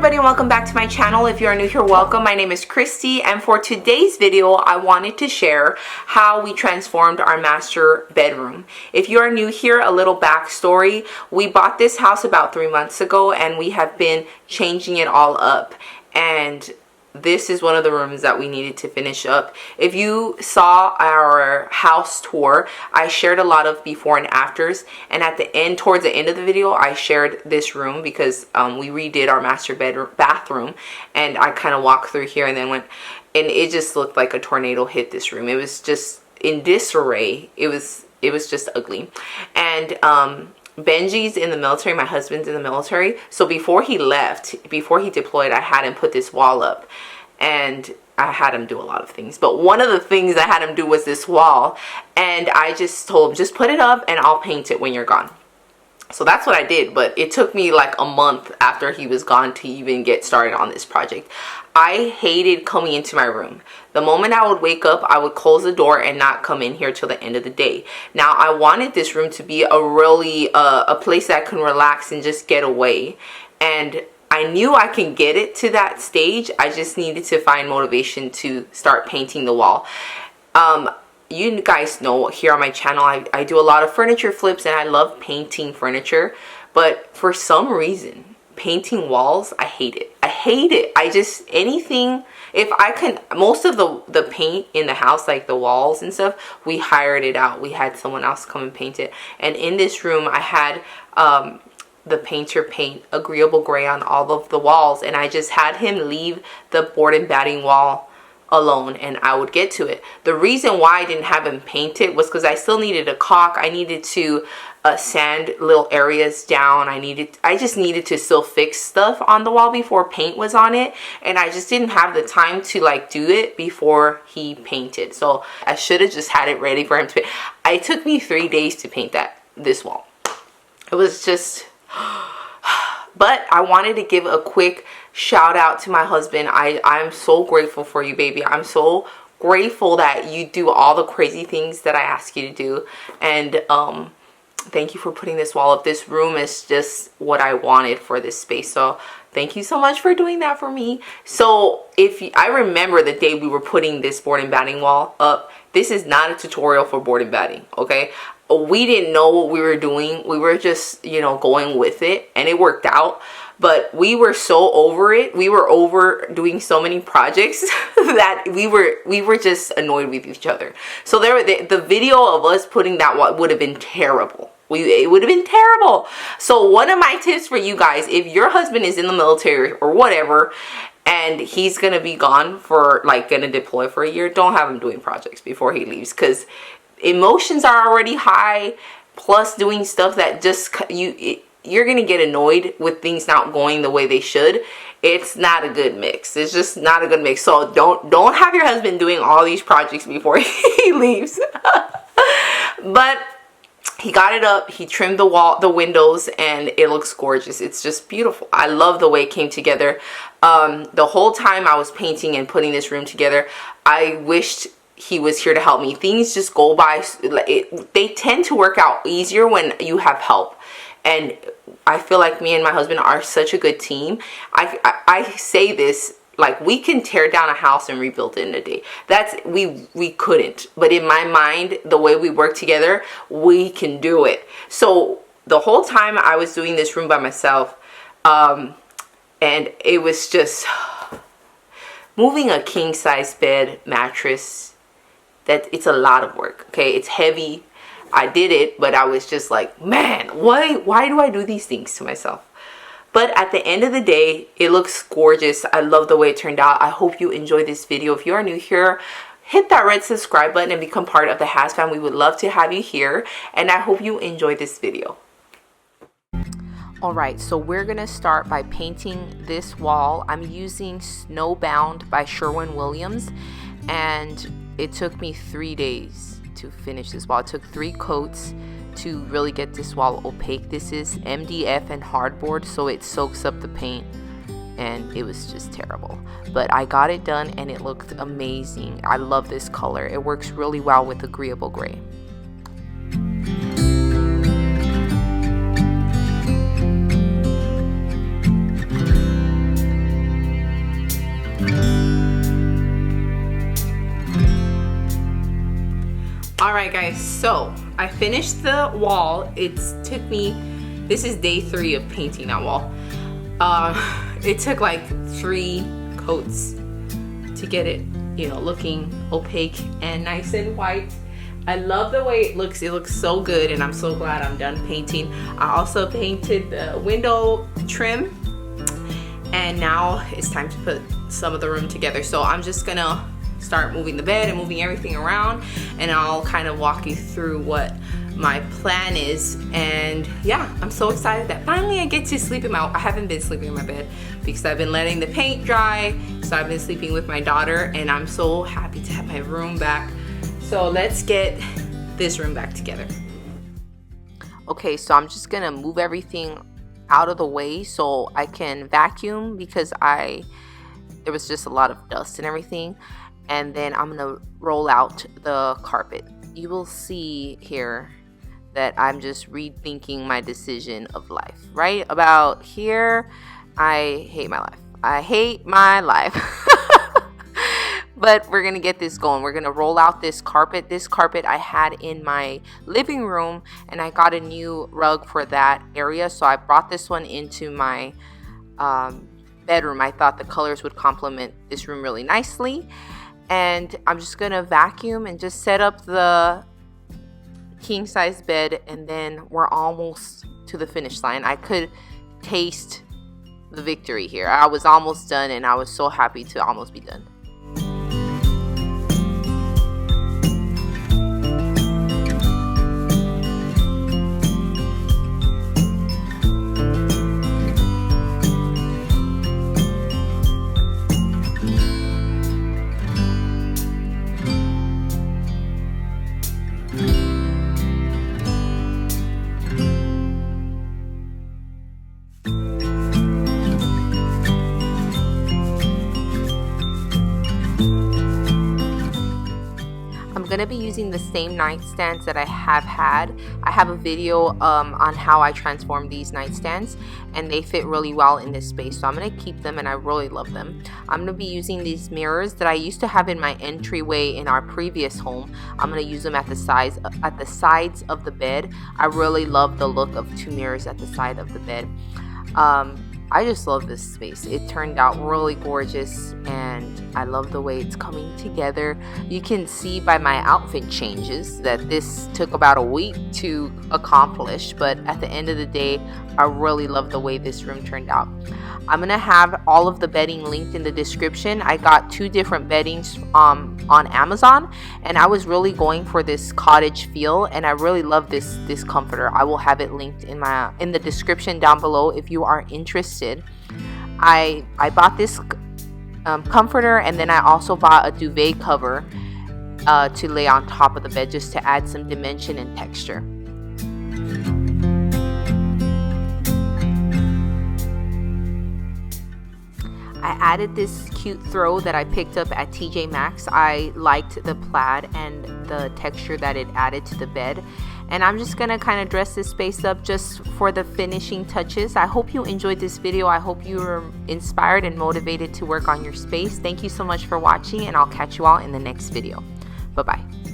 everybody and welcome back to my channel. If you are new here, welcome. My name is Christy, and for today's video I wanted to share how we transformed our master bedroom. If you are new here, a little backstory. We bought this house about 3 months ago and we have been changing it all up, and this is one of the rooms that we needed to finish up. If you saw our house tour, I shared a lot of before and afters, and at the end, towards the end of the video, I shared this room because we redid our master bathroom, and I kind of walked through here and then went, and it just looked like a tornado hit this room. It was just in disarray. It was just ugly. And Benji's in the military, my husband's in the military, so before he left, before he deployed, I had him put this wall up, and I had him do a lot of things, but one of the things I had him do was this wall, and I just told him, just put it up and I'll paint it when you're gone. So that's what I did, but it took me like a month after he was gone to even get started on this project. I hated coming into my room. The moment I would wake up, I would close the door and not come in here till the end of the day. Now, I wanted this room to be a really, a place that I can relax and just get away. And I knew I can get it to that stage. I just needed to find motivation to start painting the wall. You guys know here on my channel, I do a lot of furniture flips and I love painting furniture. But for some reason, painting walls, I hate it. I hate it. I just, anything, if I can, most of the paint in the house, like the walls and stuff, we hired it out. We had someone else come and paint it. And in this room, I had the painter paint agreeable gray on all of the walls. And I just had him leave the board and batting wall alone and I would get to it. The reason why I didn't have him paint it was because I still needed a caulk. I needed to sand little areas down. I just needed to still fix stuff on the wall before paint was on it, and I just didn't have the time to like do it before he painted. So I should have just had it ready for him to paint. It took me 3 days to paint this wall. It was just but I wanted to give a quick shout out to my husband. I'm so grateful for you, baby. I'm so grateful that you do all the crazy things that I ask you to do. And thank you for putting this wall up. This room is just what I wanted for this space. So thank you so much for doing that for me. So I remember the day we were putting this board and batting wall up. This is not a tutorial for board and batting, okay? We didn't know what we were doing. We were just, you know, going with it, and it worked out. But we were so over it. We were over doing so many projects that we were just annoyed with each other. So the video of us putting that would have been terrible. It would have been terrible. So one of my tips for you guys, if your husband is in the military or whatever, and he's gonna be gone for like gonna deploy for a year, don't have him doing projects before he leaves, because emotions are already high, plus doing stuff that just you're gonna get annoyed with things not going the way they should. It's not a good mix. It's just not a good mix. So don't have your husband doing all these projects before he leaves. But he got it up, he trimmed the windows, and it looks gorgeous. It's just beautiful. I love the way it came together. The whole time I was painting and putting this room together, I wished he was here to help me. Things just go by, they tend to work out easier when you have help. And I feel like me and my husband are such a good team. I say this, like, we can tear down a house and rebuild it in a day. We couldn't. But in my mind, the way we work together, we can do it. So the whole time I was doing this room by myself, and it was just moving a king size bed mattress. It's a lot of work. Okay, it's heavy. I did it, but I was just like, man, why do I do these things to myself? But at the end of the day, it looks gorgeous. I love the way it turned out. I hope you enjoyed this video. If you are new here, hit that red subscribe button and become part of the Has fam. We would love to have you here, and I hope you enjoyed this video. Alright, so we're going to start by painting this wall. I'm using Snowbound by Sherwin-Williams, and it took me 3 days to finish this wall. It took 3 coats to really get this wall opaque. This is MDF and hardboard, so it soaks up the paint, and it was just terrible. But I got it done and it looked amazing. I love this color. It works really well with agreeable gray. Alright guys, so I finished the wall. This is day 3 of painting that wall. It took like 3 coats to get it, looking opaque and nice and white. I love the way it looks. It looks so good, and I'm so glad I'm done painting. I also painted the window trim, and now it's time to put some of the room together. So I'm just gonna start moving the bed and moving everything around, and I'll kind of walk you through what my plan is. And yeah, I'm so excited that finally I get to sleep in I haven't been sleeping in my bed because I've been letting the paint dry, so I've been sleeping with my daughter, and I'm so happy to have my room back. So let's get this room back together. Okay, so I'm just gonna move everything out of the way so I can vacuum, because there was just a lot of dust and everything. And then I'm gonna roll out the carpet. You will see here that I'm just rethinking my decision of life. Right about here, I hate my life. I hate my life. But we're gonna get this going. We're gonna roll out this carpet. This carpet I had in my living room, and I got a new rug for that area. So I brought this one into my bedroom. I thought the colors would complement this room really nicely. And I'm just gonna vacuum and just set up the king size bed, and then we're almost to the finish line. I could taste the victory here. I was almost done, and I was so happy to almost be done. I'm gonna be using the same nightstands that I have had. I have a video on how I transform these nightstands, and they fit really well in this space, so I'm gonna keep them, and I really love them. I'm gonna be using these mirrors that I used to have in my entryway in our previous home. I'm gonna use them at the sides of the bed. I really love the look of 2 mirrors at the side of the bed. I just love this space. It turned out really gorgeous, and I love the way it's coming together. You can see by my outfit changes that this took about a week to accomplish, but at the end of the day, I really love the way this room turned out. I'm gonna have all of the bedding linked in the description. I got 2 different beddings on Amazon, and I was really going for this cottage feel, and I really love this comforter. I will have it linked in the description down below if you are interested. I bought this comforter, and then I also bought a duvet cover to lay on top of the bed, just to add some dimension and texture. I added this cute throw that I picked up at TJ Maxx. I liked the plaid and the texture that it added to the bed. And I'm just gonna kind of dress this space up just for the finishing touches. I hope you enjoyed this video. I hope you were inspired and motivated to work on your space. Thank you so much for watching, and I'll catch you all in the next video. Bye-bye.